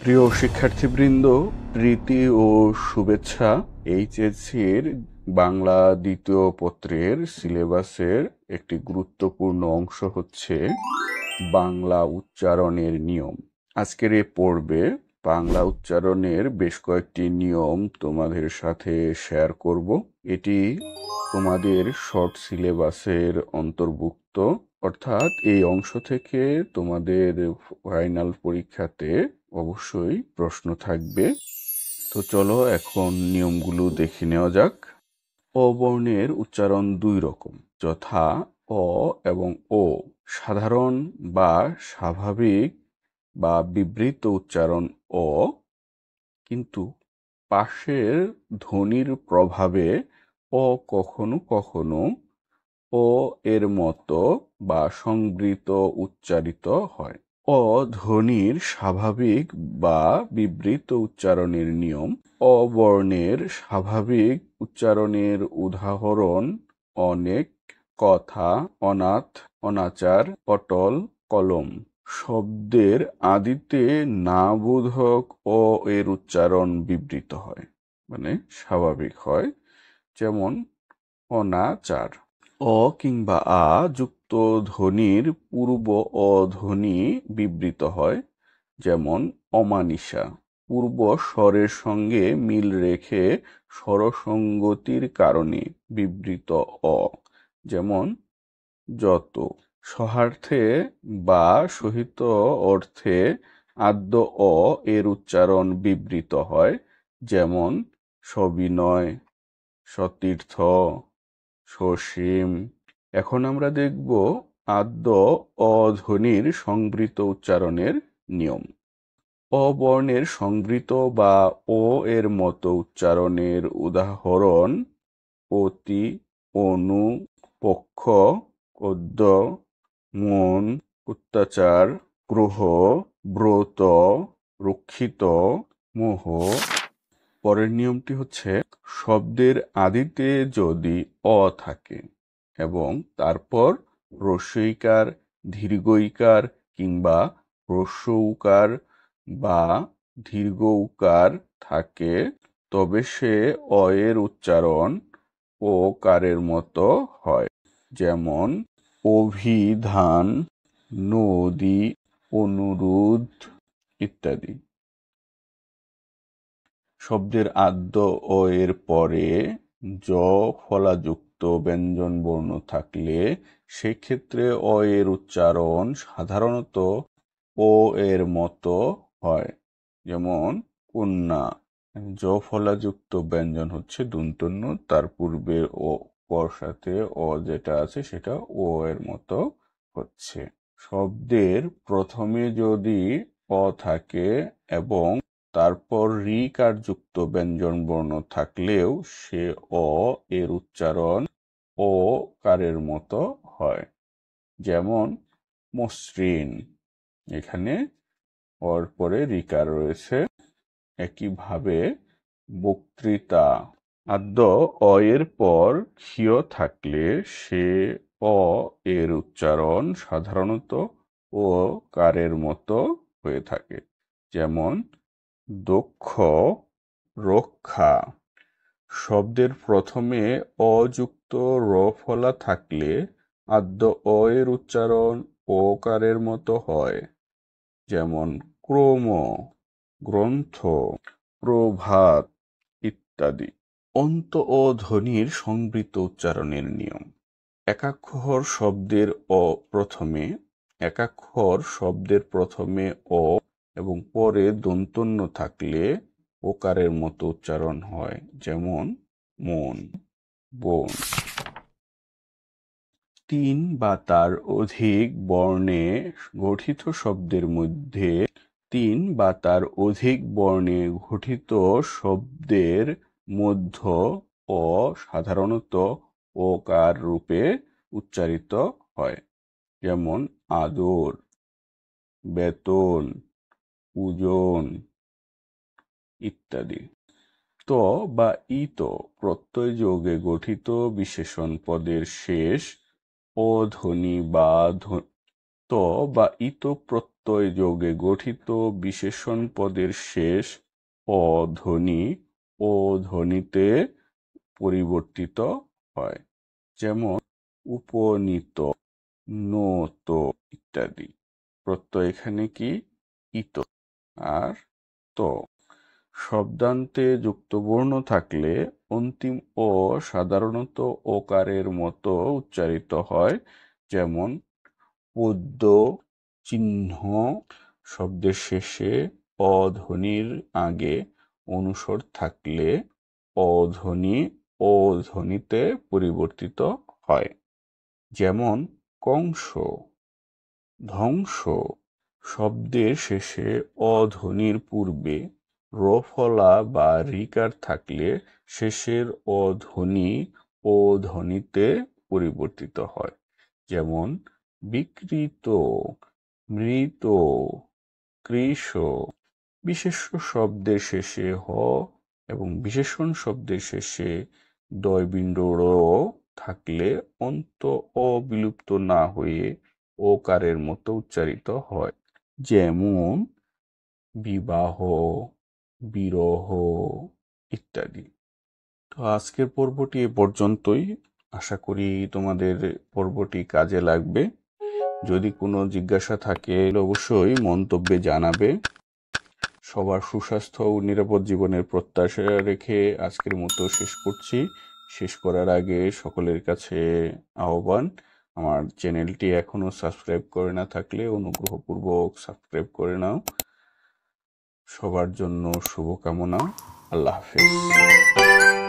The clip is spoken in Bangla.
প্রিয় শিক্ষার্থীবৃন্দ, প্রীতি ও শুভেচ্ছা। এইচএসসির বাংলা দ্বিতীয় পত্রের সিলেবাসের একটি গুরুত্বপূর্ণ অংশ হচ্ছে বাংলা উচ্চারণের নিয়ম। আজকের এই পর্বে বাংলা উচ্চারণের বেশ কয়েকটি নিয়ম তোমাদের সাথে শেয়ার করব। এটি তোমাদের শর্ট সিলেবাসের অন্তর্ভুক্ত, অর্থাৎ এই অংশ থেকে তোমাদের ফাইনাল পরীক্ষাতে অবশ্যই প্রশ্ন থাকবে। তো চলো এখন নিয়মগুলো দেখে নেওয়া যাক। অ বর্ণের উচ্চারণ দুই রকম, যথা অ এবং ও। সাধারণ বা স্বাভাবিক বা বিবৃত উচ্চারণ অ, কিন্তু পাশের ধ্বনির প্রভাবে অ কখনো কখনো ও এর মতো বা সংবৃত উচ্চারিত হয়। অ ধ্বনির স্বাভাবিক বা বিবৃত উচ্চারণের নিয়ম। অ বর্ণের স্বাভাবিক উচ্চারণের উদাহরণ অনেক, কথা, অনাথ, অনাচার, পটল, কলম। শব্দের আদিতে না বোধক অ এর উচ্চারণ বিবৃত হয়, মানে স্বাভাবিক হয়। যেমন অনাচার। অ কিংবা আ যুক্ত ধ্বনির পূর্ব অ ধ্বনি বিবৃত হয়, যেমন অমানিসা। পূর্ব স্বরের সঙ্গে মিল রেখে স্বরসঙ্গতির কারণে বিবৃত অ, যেমন যত। সহার্থে বা সহিত অর্থে আদ্য অ এর উচ্চারণ বিবৃত হয়, যেমন সবিনয়, সতীর্থ, সসীম। এখন আমরা দেখব আদ্য অ ধ্বনির সংবৃত উচ্চারণের নিয়ম। অ বর্ণের সংবৃত বা ও এর মতো উচ্চারণের উদাহরণ অতি, অনু, পক্ষ, গদ্য, মন, অত্যাচার, গ্রহ, ব্রত, রক্ষিত, মোহ। পরের নিয়মটি হচ্ছে শব্দের আদিতে যদি অ থাকে এবং তারপর হ্রস্বইকার, দীর্ঘইকার কিংবা হ্রস্ব উকার বা দীর্ঘ উকার থাকে, তবে সে অ এর উচ্চারণ ও কারের মতো হয়, যেমন অভিধান, নদী, অনুরোধ ইত্যাদি। শব্দের আদ্য অ এর পরে জ ফলাযুক্ত ব্যঞ্জন বর্ণ থাকলে সেক্ষেত্রে অ এর উচ্চারণ সাধারণত ও এর মতো হয়, যেমন কন্যা। জ ফলাযুক্ত ব্যঞ্জন হচ্ছে দন্তন্য, তার পূর্বে ও পর সাথে অ যেটা আছে সেটা ও এর মতো হচ্ছে। শব্দের প্রথমে যদি অ থাকে এবং তারপর ঋকার যুক্ত ব্যঞ্জন বর্ণ থাকলেও সে অ এর উচ্চারণ ও কারের মতো হয়, যেমন মসৃণ। এখানে অর পরে ঋকার রয়েছে। একইভাবে বক্তৃতা। আদ্য অ এর পর ক্ষীয় থাকলে সে অ এর উচ্চারণ সাধারণত ও কারের মতো হয়ে থাকে, যেমন দক্ষ, রক্ষা। শব্দের প্রথমে অ যুক্ত র ফলা থাকলে আদ্য অ এর উচ্চারণ ও কারের মতো হয়, যেমন ক্রম, গ্রন্থ, প্রভাত ইত্যাদি। অন্ত ও ধ্বনির সংবৃত উচ্চারণের নিয়ম। একাক্ষর শব্দের প্রথমে অ এবং পরে দন্তন্য থাকলে ওকারের মতো উচ্চারণ হয়, যেমন মন, বন। তিন বা তার অধিক বর্ণে গঠিত শব্দের মধ্যে মধ্য অ সাধারণত ওকার রূপে উচ্চারিত হয়, যেমন আদর, বেতন, ওজন ইত্যাদি। ত বা ইত প্রত্যয় যোগে গঠিত বিশেষণ পদের শেষ অ ধ্বনি বা বা ইত প্রত্যয় যোগে গঠিত বিশেষণ পদের শেষ অ ধ্বনি ও ধ্বনিতে পরিবর্তিত হয়, যেমন উপনীত, নত ইত্যাদি। প্রত্যয় এখানে কি? ইত আর ত। শব্দান্তে যুক্ত বর্ণ থাকলে অন্তিম অ সাধারণত ওকারের মতো উচ্চারিত হয়, যেমন পদ্য, চিহ্ন। শব্দের শেষে অ ধ্বনির আগে অনুস্বর থাকলে অ ধ্বনি ও ধ্বনিতে পরিবর্তিত হয়, যেমন কংস, ধ্বংস। শব্দের শেষে অ ধ্বনির পূর্বে রফলা বা রিকার থাকলে শেষের অ ধ্বনি ও ধ্বনিতে পরিবর্তিত হয়, যেমন বিকৃত, মৃত, কৃশ। বিশেষ্য শব্দের শেষে হ এবং বিশেষণ শব্দের শেষে দয়বিন্দু র থাকলে অন্ত অ বিলুপ্ত না হয়ে ওকারের মতো উচ্চারিত হয়, যেমন বিবাহ, বিরহ ইত্যাদি। তো আজকের পর্বটি এ পর্যন্তই। আশা করি তোমাদের পর্বটি কাজে লাগবে। যদি কোনো জিজ্ঞাসা থাকে অবশ্যই মন্তব্যে জানাবে। সবার সুস্বাস্থ্য ও নিরাপদ জীবনের প্রত্যাশা রেখে আজকের মতো শেষ করছি। শেষ করার আগে সকলের কাছে আহ্বান, আমার চ্যানেলটি এখনো সাবস্ক্রাইব করে না থাকলে অনুগ্রহপূর্বক সাবস্ক্রাইব করে নাও। সবার জন্য শুভকামনা। আল্লাহ হাফেজ।